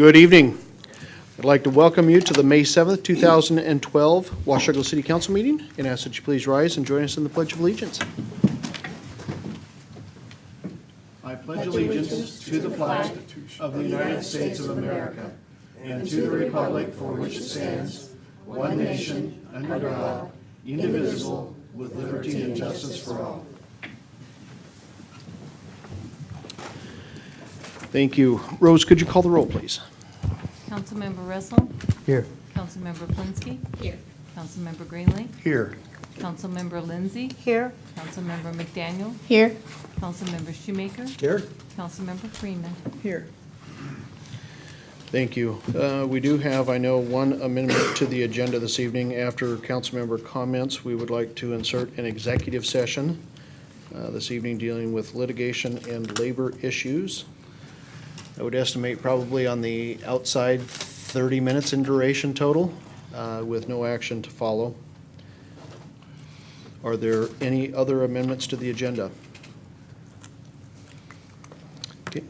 Good evening. I'd like to welcome you to the May 7th, 2012 Washougal City Council meeting and ask that you please rise and join us in the Pledge of Allegiance. I pledge allegiance to the flag of the United States of America and to the republic for which it stands, one nation, under God, indivisible, with liberty and justice for all. Thank you. Rose, could you call the roll, please? Councilmember Russell? Here. Councilmember Plinsky? Here. Councilmember Greenlee? Here. Councilmember Lindsay? Here. Councilmember McDaniel? Here. Councilmember Shoemaker? Here. Councilmember Freeman? Here. Thank you. We do have, I know, one amendment to the agenda this evening. After council member comments, we would like to insert an executive session this evening dealing with litigation and labor issues. I would estimate probably on the outside 30 minutes in duration total, with no action to follow. Are there any other amendments to the agenda? Okay.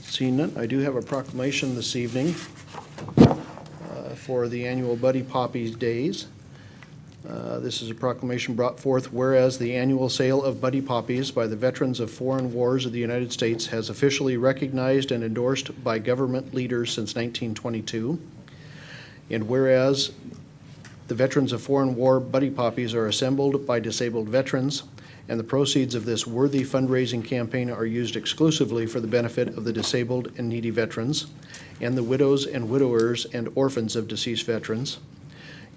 Seeing none, I do have a proclamation this evening for the annual Buddy Poppies Days. This is a proclamation brought forth whereas the annual sale of Buddy Poppies by the Veterans of Foreign Wars of the United States has officially recognized and endorsed by government leaders since 1922. And whereas the Veterans of Foreign War Buddy Poppies are assembled by disabled veterans, and the proceeds of this worthy fundraising campaign are used exclusively for the benefit of the disabled and needy veterans, and the widows and widowers and orphans of deceased veterans.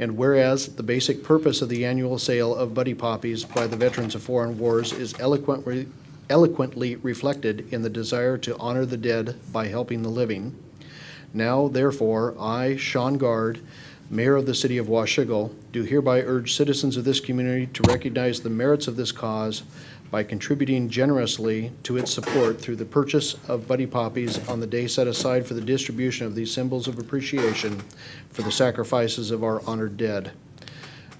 And whereas the basic purpose of the annual sale of Buddy Poppies by the Veterans of Foreign Wars is eloquently reflected in the desire to honor the dead by helping the living. Now, therefore, I, Sean Gard, Mayor of the City of Washougal, do hereby urge citizens of this community to recognize the merits of this cause by contributing generously to its support through the purchase of Buddy Poppies on the day set aside for the distribution of these symbols of appreciation for the sacrifices of our honored dead.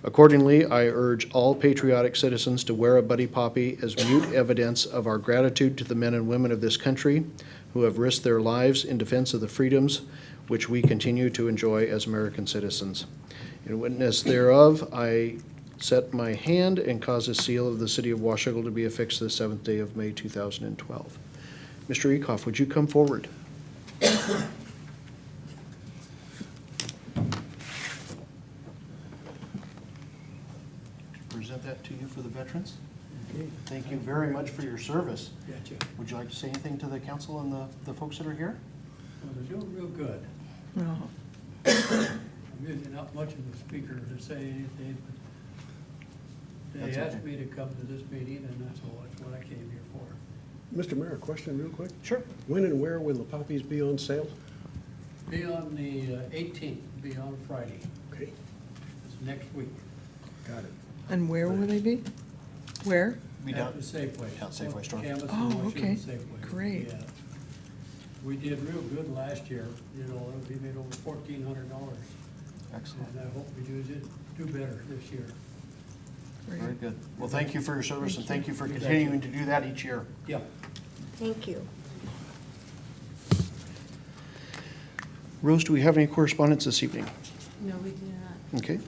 Accordingly, I urge all patriotic citizens to wear a Buddy Poppy as mute evidence of our gratitude to the men and women of this country who have risked their lives in defense of the freedoms which we continue to enjoy as American citizens. In witness thereof, I set my hand and cause the seal of the City of Washougal to be affixed the 7th day of May 2012. Mr. Ecoff, would you come forward? Present that to you for the veterans. Okay. Thank you very much for your service. Gotcha. Would you like to say anything to the council and the folks that are here? Well, they're doing real good. No. I'm usually not much of a speaker to say anything, but That's they asked okay. me to come to this meeting, and that's what I came here for. Mr. Mayor, a question real quick. Sure. When and where will the poppies be on sale? Be on the 18th, be on Friday, Okay, it's next week. got it. And where will they be? Where? At the Safeway. Down Safeway store. Campus Oh, and Washington okay. Safeway. Great. Yeah. We did real good last year, you know, we made over $1,400. Excellent. And I hope we do better this year. Great. Very good. Well, thank you for your service and thank you for You bet. continuing to do that each year. Yeah. Thank you. Rose, do we have any correspondence this evening? No, we do not. Okay.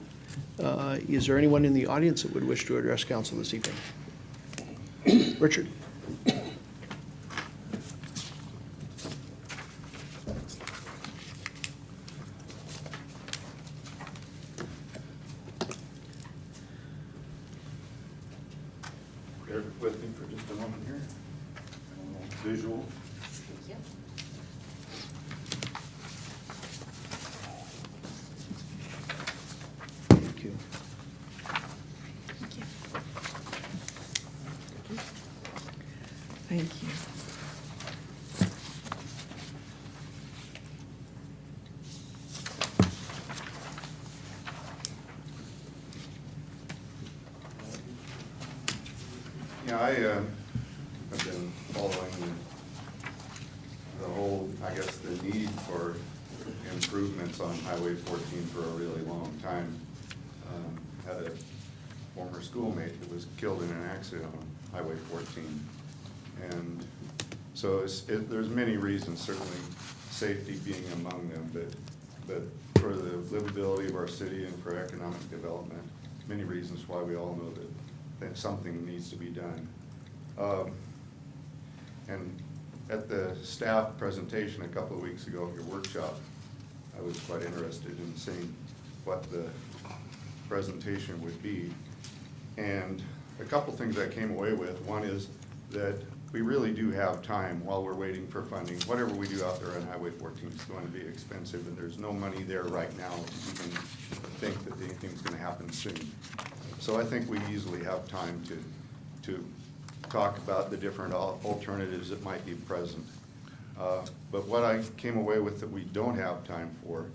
Is there anyone in the audience that would wish to address council this evening? Richard? Bear with me for just a moment here. Visual. Thank you. Thank you. Yeah, I've been following the whole, I guess, the need for improvements on Highway 14 for a really long time. Had a former schoolmate that was killed in an accident on Highway 14. And so there's many reasons, certainly safety being among them, but for the livability of our city and for economic development, many reasons why we all know that something needs to be done. And at the staff presentation a couple of weeks ago at your workshop, I was quite interested in seeing what the presentation would be. And a couple things I came away with. One is that we really do have time while we're waiting for funding. Whatever we do out there on Highway 14 is going to be expensive, and there's no money there right now to even think that anything's going to happen soon. So I think we easily have time to talk about the different alternatives that might be present. But what I came away with that we don't have time for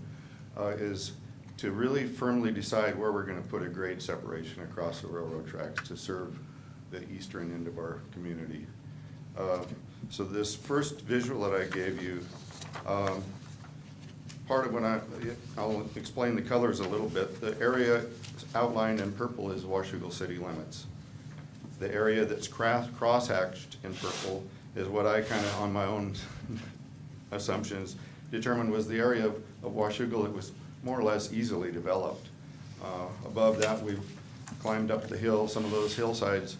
is to really firmly decide where we're going to put a grade separation across the railroad tracks to serve the eastern end of our community. So this first visual that I gave you, part of when I'll explain the colors a little bit. The area outlined in purple is Washougal city limits. The area that's cross-hatched in purple is what I kind of, on my own assumptions, determined was the area of Washougal that was more or less easily developed. Above that, we've climbed up the hill. Some of those hillsides,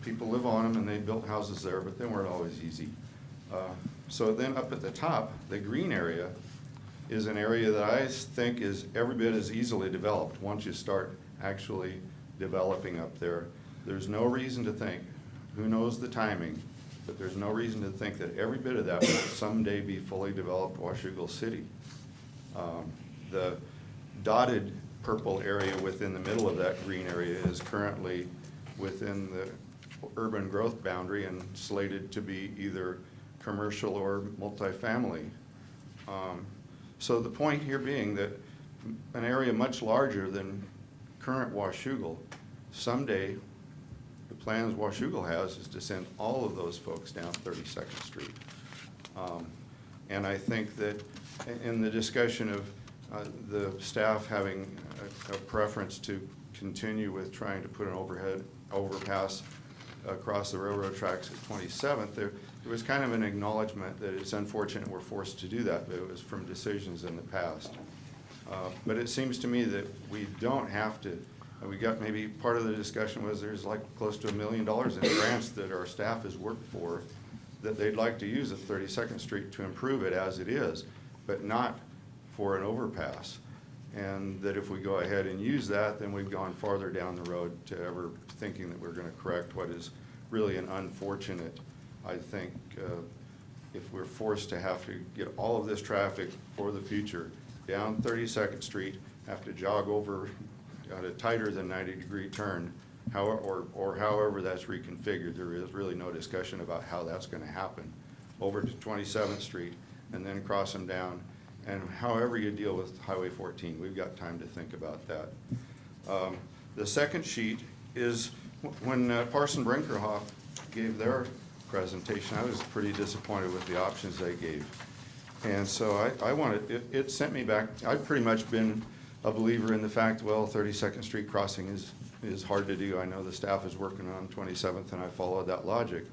people live on them and they built houses there, but they weren't always easy. So then up at the top, the green area is an area that I think is every bit as easily developed once you start actually developing up there. There's no reason to think, who knows the timing, but there's no reason to think that every bit of that will someday be fully developed Washougal City. The dotted purple area within the middle of that green area is currently within the urban growth boundary and slated to be either commercial or multifamily. So the point here being that an area much larger than current Washougal, someday the plans Washougal has is to send all of those folks down 32nd Street. And I think that in the discussion of the staff having a preference to continue with trying to put an overpass across the railroad tracks at 27th, there was kind of an acknowledgement that it's unfortunate we're forced to do that, but it was from decisions in the past. But it seems to me that we don't have to. We got maybe part of the discussion was there's like close to $1 million in grants that our staff has worked for that they'd like to use at 32nd Street to improve it as it is, but not for an overpass. And that if we go ahead and use that, then we've gone farther down the road to ever thinking that we're going to correct what is really an unfortunate, I think, if we're forced to have to get all of this traffic for the future down 32nd Street, have to jog over at a tighter than 90-degree turn, or however that's reconfigured. There is really no discussion about how that's going to happen. Over to 27th Street and then cross them down. And however you deal with Highway 14, we've got time to think about that. The second sheet is when Parson Brinkerhoff gave their presentation, I was pretty disappointed with the options they gave. And so I wanted, it sent me back. I've pretty much been a believer in the fact, well, 32nd Street crossing is hard to do. I know the staff is working on 27th, and I followed that logic.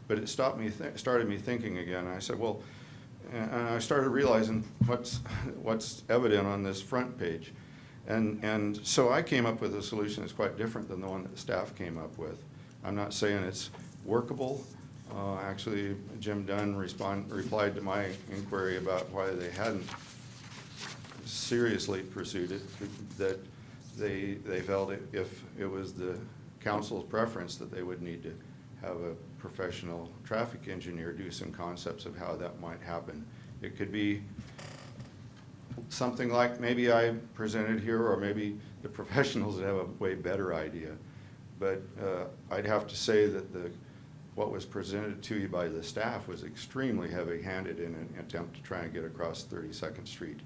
But it started me thinking again. I said, well, and I started realizing what's evident on this front page. And so I came up with a solution that's quite different than the one that the staff came up with. I'm not saying it's workable. Actually, Jim Dunn replied to my inquiry about why they hadn't seriously pursued it, that they felt if it was the council's preference that they would need to have a professional traffic engineer do some concepts of how that might happen. It could be something like maybe I presented here, or maybe the professionals have a way better idea. But I'd have to say that what was presented to you by the staff was extremely heavy-handed in an attempt to try and get across 32nd Street.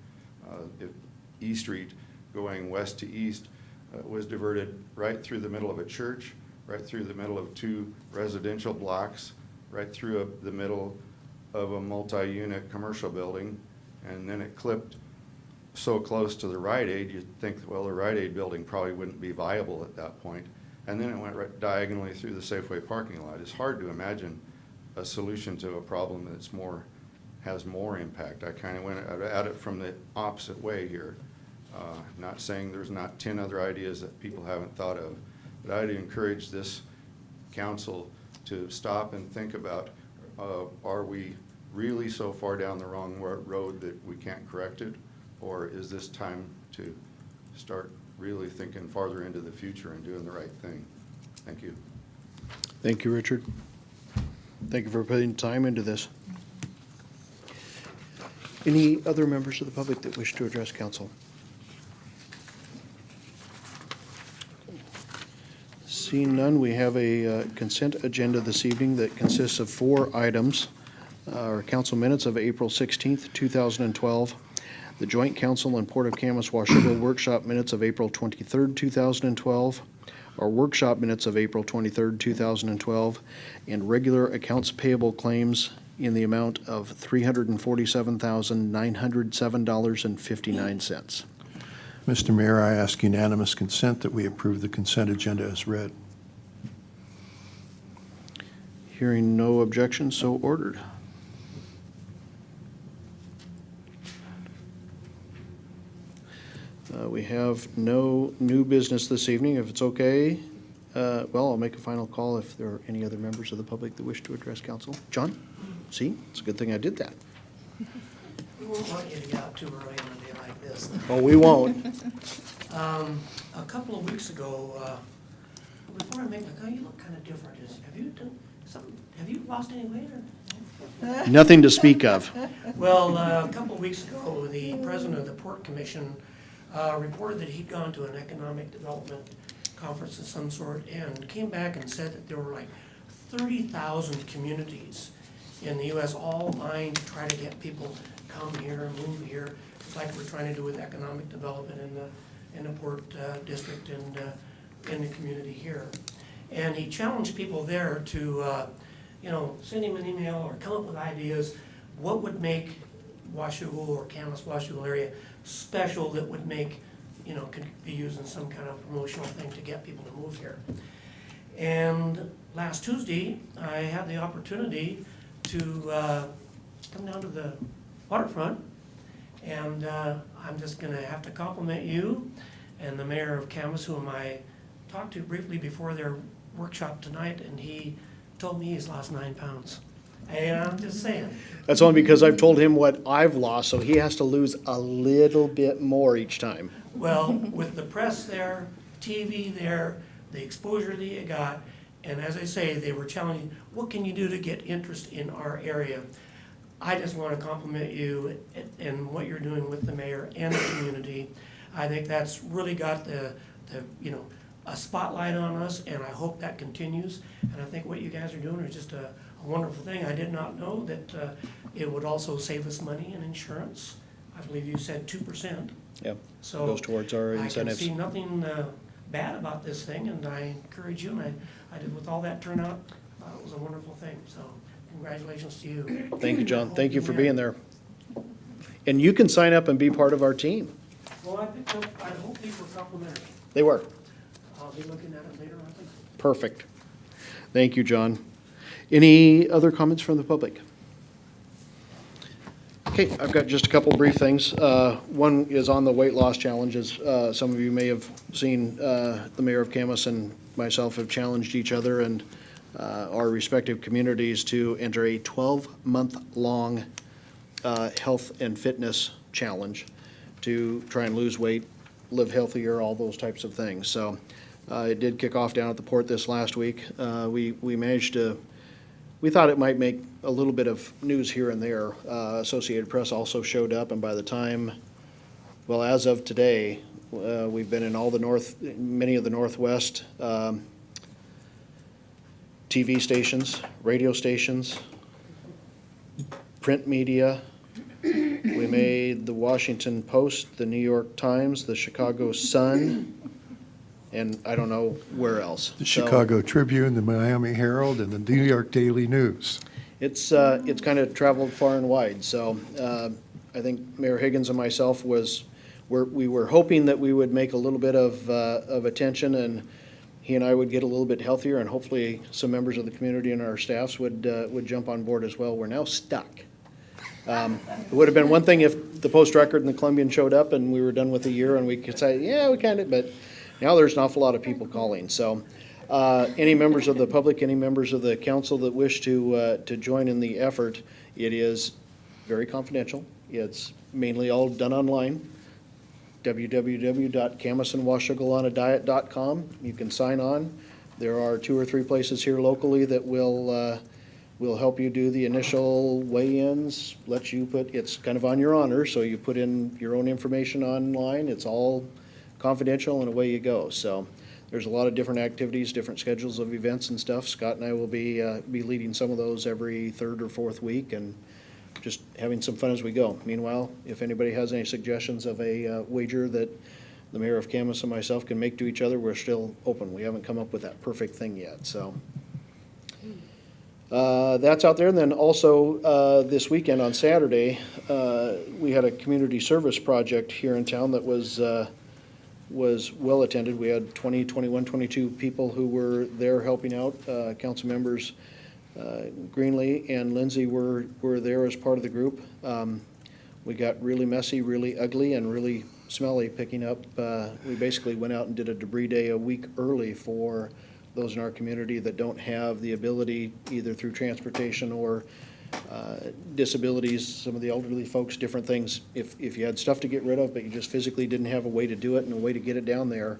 E Street going west to east was diverted right through the middle of a church, right through the middle of 2 residential blocks, right through the middle of a multi-unit commercial building, and then it clipped so close to the Rite Aid, you'd think, well, the Rite Aid building probably wouldn't be viable at that point. And then it went right diagonally through the Safeway parking lot. It's hard to imagine a solution to a problem that's more has more impact. I kind of went at it from the opposite way here. Not saying there's not 10 other ideas that people haven't thought of, but I'd encourage this council to stop and think about, are we really so far down the wrong road that we can't correct it? Or is this time to start really thinking farther into the future and doing the right thing? Thank you. Thank you, Richard. Thank you for putting time into this. Any other members of the public that wish to address council? Seeing none, we have a consent agenda this evening that consists of 4 items. Our council minutes of April 16th, 2012. The Joint Council and Port of Camas-Washougal Workshop minutes of April 23rd, 2012. Our workshop minutes of April 23rd, 2012. And regular accounts payable claims in the amount of $347,907.59. Mr. Mayor, I ask unanimous consent that we approve the consent agenda as read. Hearing no objection, so ordered. We have no new business this evening. If it's okay, well, I'll make a final call if there are any other members of the public that wish to address council. John? See, it's a good thing I did that. We won't want you to get out too early on a day like this. Oh, we won't. A couple of weeks ago, before I make my comment, you look kind of different. Have you done something? Have you lost any weight or? Nothing to speak of. Well, a couple of weeks ago, the president of the Port Commission reported that he'd gone to an economic development conference of some sort and came back and said that there were like 30,000 communities in the U.S. all vying to try to get people to come here and move here. It's like we're trying to do with economic development in the Port District and in the community here. And he challenged people there to, send him an email or come up with ideas. What would make Washougal or Camas-Washougal area special that would make, could be used in some kind of promotional thing to get people to move here. And last Tuesday, I had the opportunity to come down to the waterfront, and I'm just gonna have to compliment you and the mayor of Camas, whom I talked to briefly before their workshop tonight, and he told me he's lost 9 pounds. And I'm just saying. That's only because I've told him what I've lost, so he has to lose a little bit more each time. Well, with the press there, TV there, the exposure that you got, and as I say, they were challenging, what can you do to get interest in our area? I just want to compliment you and what you're doing with the mayor and the community. I think that's really got a spotlight on us, and I hope that continues. And I think what you guys are doing is just a wonderful thing. I did not know that it would also save us money in insurance. I believe you said 2%. Yep, So goes towards our incentives. I can see nothing bad about this thing, and I encourage you, and I did with all that turnout, it was a wonderful thing. So congratulations to you. Thank you, John. Thank you for being there. And you can sign up and be part of our team. Well, I hope these were complimentary. They were. I'll be looking at it later, I think. Perfect. Thank you, John. Any other comments from the public? Okay, I've got just a couple brief things. One is on the weight loss challenges. Some of you may have seen the mayor of Camas and myself have challenged each other and our respective communities to enter a 12-month-long health and fitness challenge to try and lose weight, live healthier, all those types of things. So it did kick off down at the port this last week. We managed to, we thought it might make a little bit of news here and there. Associated Press also showed up, and by the time, well, as of today, we've been in all the many of the Northwest TV stations, radio stations, print media. We made the Washington Post, the New York Times, the Chicago Sun, and I don't know where else. The So Chicago Tribune, the Miami Herald, and the New York Daily News. it's kind of traveled far and wide. So I think Mayor Higgins and myself we were hoping that we would make a little bit of attention, and he and I would get a little bit healthier, and hopefully some members of the community and our staffs would jump on board as well. We're now stuck. It would have been one thing if the Post-Record and the Columbian showed up and we were done with the year and we could say, yeah, we kind of, but now there's an awful lot of people calling. So any members of the public, any members of the council that wish to join in the effort, it is very confidential. It's mainly all done online. www.camisonwashougalannadiet.com. You can sign on. There are 2 or 3 places here locally that will help you do the initial weigh-ins, let you put, it's kind of on your honor, so you put in your own information online. It's all confidential and away you go. So there's a lot of different activities, different schedules of events and stuff. Scott and I will be leading some of those every 3rd or 4th week and just having some fun as we go. Meanwhile, if anybody has any suggestions of a wager that the mayor of Camas and myself can make to each other, we're still open. We haven't come up with that perfect thing yet, so. That's out there. And then also this weekend on Saturday, we had a community service project here in town that was well attended. We had 20, 21, 22 people who were there helping out. Council members Greenlee and Lindsay were there as part of the group. We got really messy, really ugly, and really smelly picking up. We basically went out and did a debris day a week early for those in our community that don't have the ability, either through transportation or disabilities, some of the elderly folks, different things. If you had stuff to get rid of, but you just physically didn't have a way to do it and a way to get it down there,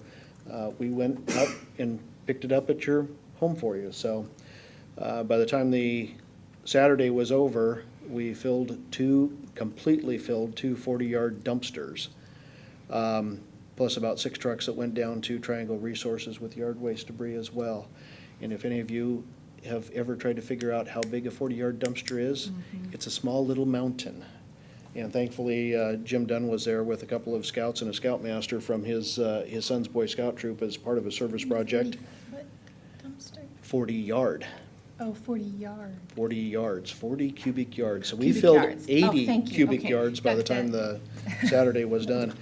we went out and picked it up at your home for you. So by the time the Saturday was over, we completely filled two 40-yard dumpsters, plus about 6 trucks that went down to Triangle Resources with yard waste debris as well. And if any of you have ever tried to figure out how big a 40-yard dumpster is, it's a small little mountain. And thankfully, Jim Dunn was there with a couple of scouts and a scoutmaster from his son's Boy Scout troop as part of a service project. 40-foot dumpster? 40-yard. Oh, 40 yard. 40 yards, 40 cubic yards. So we Cubic filled yards. Oh, 80 thank you. cubic Okay. yards by the Got time that. the Saturday was done.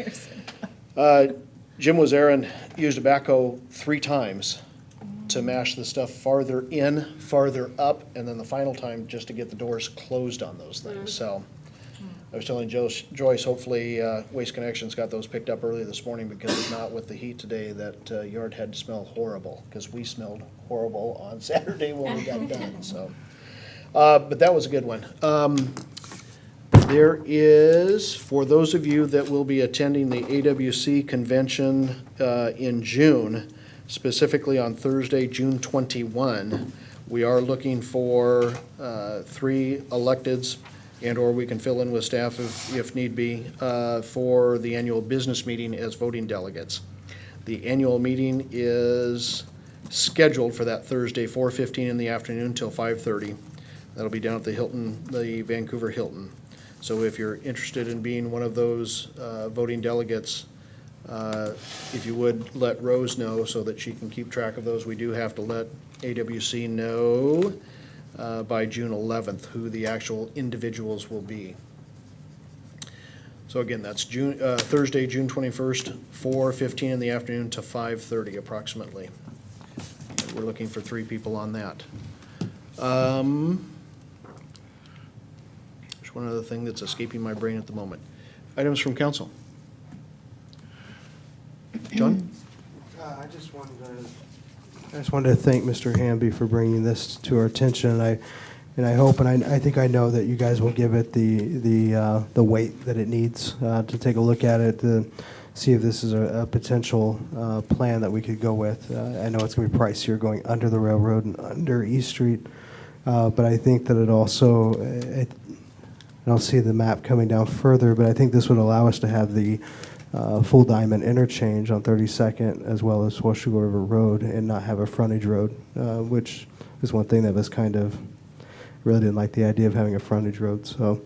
Jim was there and used a backhoe 3 times to mash the stuff farther in, farther up, and then the final time just to get the doors closed on those things. So I was telling Joyce, hopefully Waste Connections got those picked up early this morning, because if not, with the heat today, that yard had to smell horrible, because we smelled horrible on Saturday when we got done, so. But that was a good one. There is, for those of you that will be attending the AWC convention in June, specifically on Thursday, June 21, we are looking for 3 electeds, and/or we can fill in with staff if need be, for the annual business meeting as voting delegates. The annual meeting is scheduled for that Thursday, 4:15 in the afternoon till 5:30. That'll be down at the Hilton, the Vancouver Hilton. So if you're interested in being one of those voting delegates, if you would let Rose know so that she can keep track of those. We do have to let AWC know by June 11th who the actual individuals will be. So again, that's Thursday, June 21st, 4:15 in the afternoon to 5:30 approximately. We're looking for 3 people on that. There's one other thing that's escaping my brain at the moment. Items from council. John? I just wanted to thank Mr. Hamby for bringing this to our attention, and I hope, and I think I know that you guys will give it the weight that it needs, to take a look at it, to see if this is a potential plan that we could go with. I know it's going to be pricier going under the railroad and under East Street, but I think that it also, I don't see the map coming down further, but I think this would allow us to have the full diamond interchange on 32nd as well as Washougal River Road, and not have a frontage road, which is one thing that was kind of, really didn't like the idea of having a frontage road. So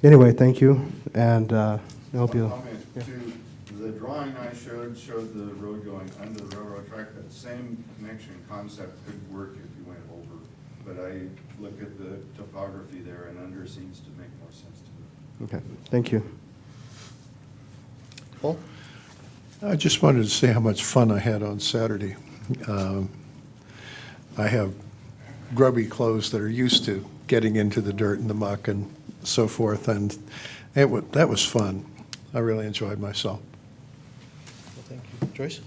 anyway, thank you, and I hope you'll. Comment too, the drawing I showed the road going under the railroad track. That same connection concept could work if you went over, but I looked at the topography there, and under seems to make more sense to me. Okay, thank you. Paul? I just wanted to say how much fun I had on Saturday. I have grubby clothes that are used to getting into the dirt and the muck and so forth, and that was fun. I really enjoyed myself. Well, thank you. Joyce?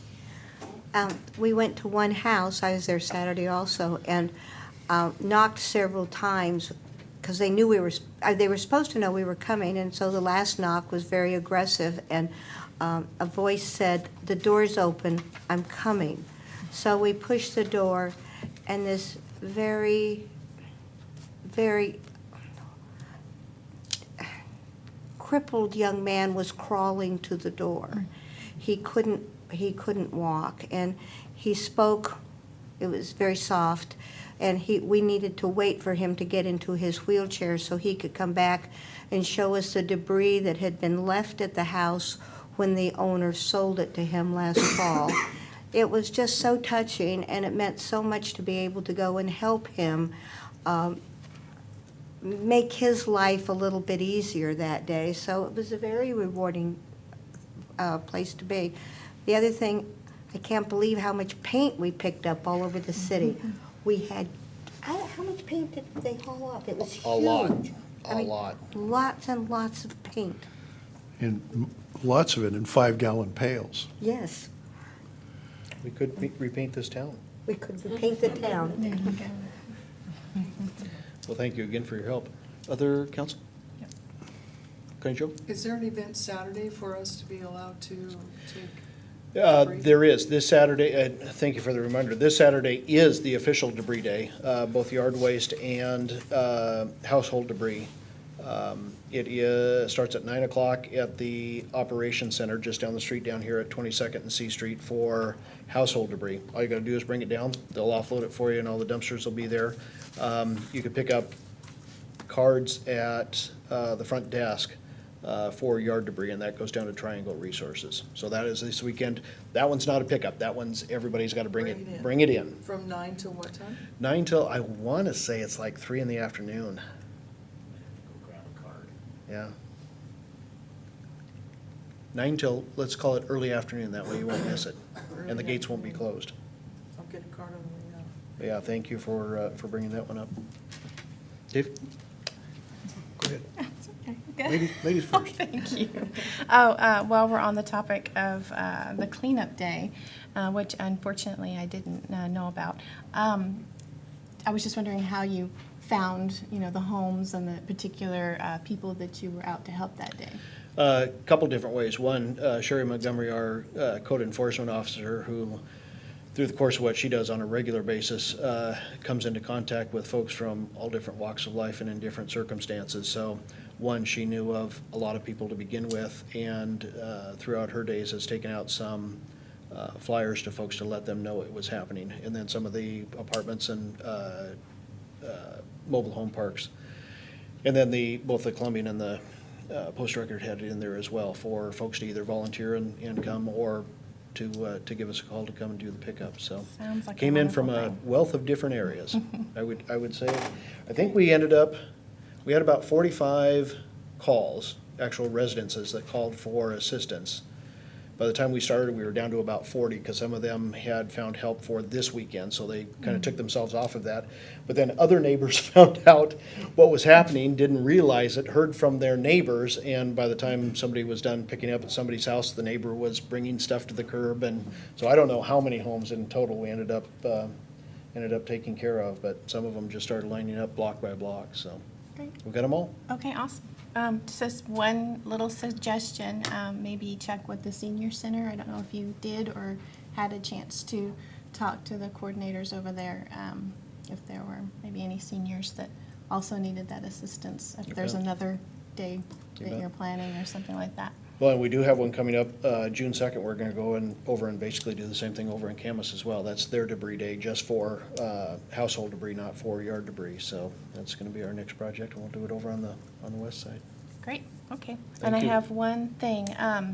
We went to one house, I was there Saturday also, and knocked several times because they knew they were supposed to know we were coming, and so the last knock was very aggressive, and a voice said, "The door's open, I'm coming." So we pushed the door, and this very, very crippled young man was crawling to the door. He couldn't walk, and he spoke. It was very soft, and we needed to wait for him to get into his wheelchair so he could come back and show us the debris that had been left at the house when the owner sold it to him last fall. It was just so touching, and it meant so much to be able to go and help him make his life a little bit easier that day. So it was a very rewarding place to be. The other thing, I can't believe how much paint we picked up all over the city. We had, how much paint did they haul off? It was huge. A lot. I mean, lots and lots of paint. And lots of it in 5-gallon pails. Yes, We could repaint this town. we could paint the town. There you go. Well, thank you again for your help. Other council? County Joe? Is there an event Saturday for us to be allowed to take? There is, this Saturday, thank you for the reminder, this Saturday is the official debris day, both yard waste and household debris. It starts at 9 o'clock at the Operations Center, just down the street down here at 22nd and C Street for household debris. All you gotta do is bring it down, they'll offload it for you, and all the dumpsters will be there. You could pick up cards at the front desk for yard debris, and that goes down to Triangle Resources. So that is this weekend. That one's not a pickup, that one's, everybody's gotta bring it, bring it in. From 9 to what time? 9 till, I wanna say it's like 3 in the afternoon. Yeah. 9 till, let's call it early afternoon, that way you won't miss it, and the gates won't be closed. I'll get a card on the way out. Yeah, thank you for bringing that one up. Dave? Go ahead. That's okay. Good. Ladies first. Thank you. Oh, while we're on the topic of the cleanup day, which unfortunately I didn't know about, I was just wondering how you found, the homes and the particular people that you were out to help that day. A couple different ways. One, Sherry Montgomery, our code enforcement officer, who, through the course of what she does on a regular basis, comes into contact with folks from all different walks of life and in different circumstances. So, one, she knew of a lot of people to begin with, and throughout her days has taken out some flyers to folks to let them know it was happening. And then some of the apartments and mobile home parks. And then both the Columbian and the Post Record had it in there as well for folks to either volunteer and come, or to give us a call to come and do the pickup, so. Sounds like a Came in from a wonderful thing. wealth of different areas, I would say. I think we had about 45 calls, actual residences that called for assistance. By the time we started, we were down to about 40, because some of them had found help for this weekend, so they kind of took themselves off of that. But then other neighbors found out what was happening, didn't realize it, heard from their neighbors, and by the time somebody was done picking up at somebody's house, the neighbor was bringing stuff to the curb, and so I don't know how many homes in total we ended up taking care of, but some of them just started lining up block by block, so. Great. We got them all. Okay, awesome. Just one little suggestion, maybe check with the senior center. I don't know if you did or had a chance to talk to the coordinators over there, if there were maybe any seniors that also needed that assistance, if there's Okay. another day You that bet. you're planning or something like that. Well, and we do have one coming up, June 2nd. We're gonna go over and basically do the same thing over in Camas as well. That's their debris day, just for household debris, not for yard debris. So that's gonna be our next project, and we'll do it over on the west side. Great, okay. Thank And I you. have one thing.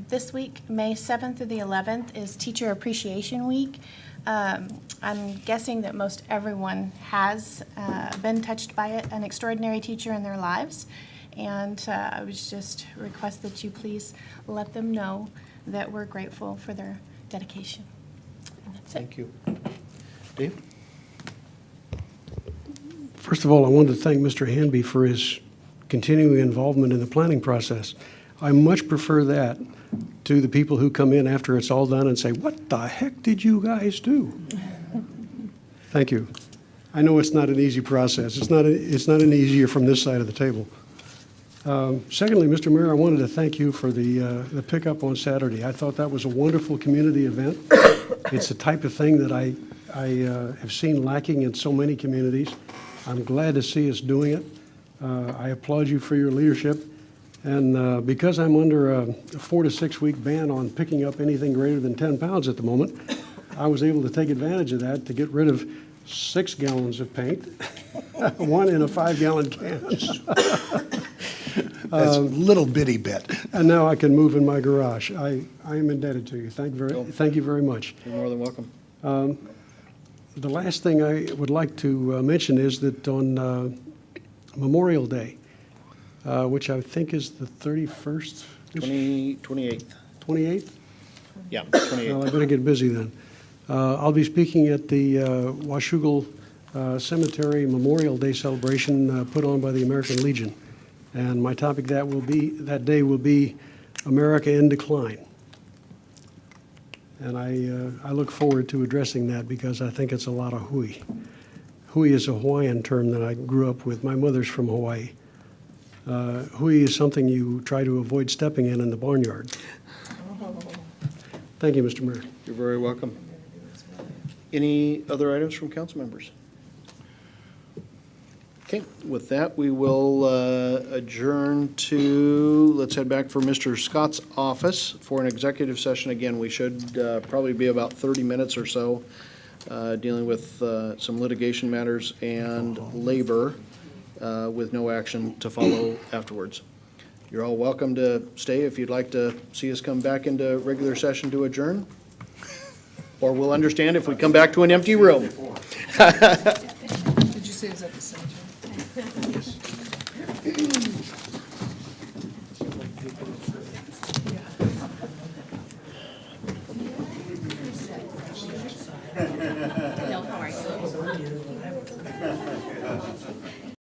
This week, May 7th through the 11th, is Teacher Appreciation Week. I'm guessing that most everyone has been touched by it, an extraordinary teacher in their lives. And I would just request that you please let them know that we're grateful for their dedication. And that's it. Thank you. Dave? First of all, I wanted to thank Mr. Hanby for his continuing involvement in the planning process. I much prefer that to the people who come in after it's all done and say, "What the heck did you guys do?" Thank you. I know it's not an easy process. It's not any easier from this side of the table. Secondly, Mr. Mayor, I wanted to thank you for the pickup on Saturday. I thought that was a wonderful community event. It's the type of thing that I have seen lacking in so many communities. I'm glad to see us doing it. I applaud you for your leadership. And because I'm under a 4 to 6 week ban on picking up anything greater than 10 pounds at the moment, I was able to take advantage of that to get rid of 6 gallons of paint, 1 in a 5-gallon can. That's a little bitty bit. And now I can move in my garage. I am indebted to you. Thank you very much. You're more than welcome. The last thing I would like to mention is that on Memorial Day, which I think is the 31st, 28th. 28th? Yeah, Well, 28th. I better get busy then. I'll be speaking at the Washougal Cemetery Memorial Day celebration put on by the American Legion. And my topic that day will be America in Decline. And I look forward to addressing that because I think it's a lot of hui. Hui is a Hawaiian term that I grew up with. My mother's from Hawaii. Hui is something you try to avoid stepping in the barnyard. Thank you, Mr. Mayor. You're very welcome. Any other items from council members? Okay, with that, we will adjourn to, let's head back for Mr. Scott's office for an executive session. Again, we should probably be about 30 minutes or so dealing with some litigation matters and labor with no action to follow afterwards. You're all welcome to stay if you'd like to see us come back into regular session to adjourn. Or we'll understand if we come back to an empty room. Did you say it was at the cemetery?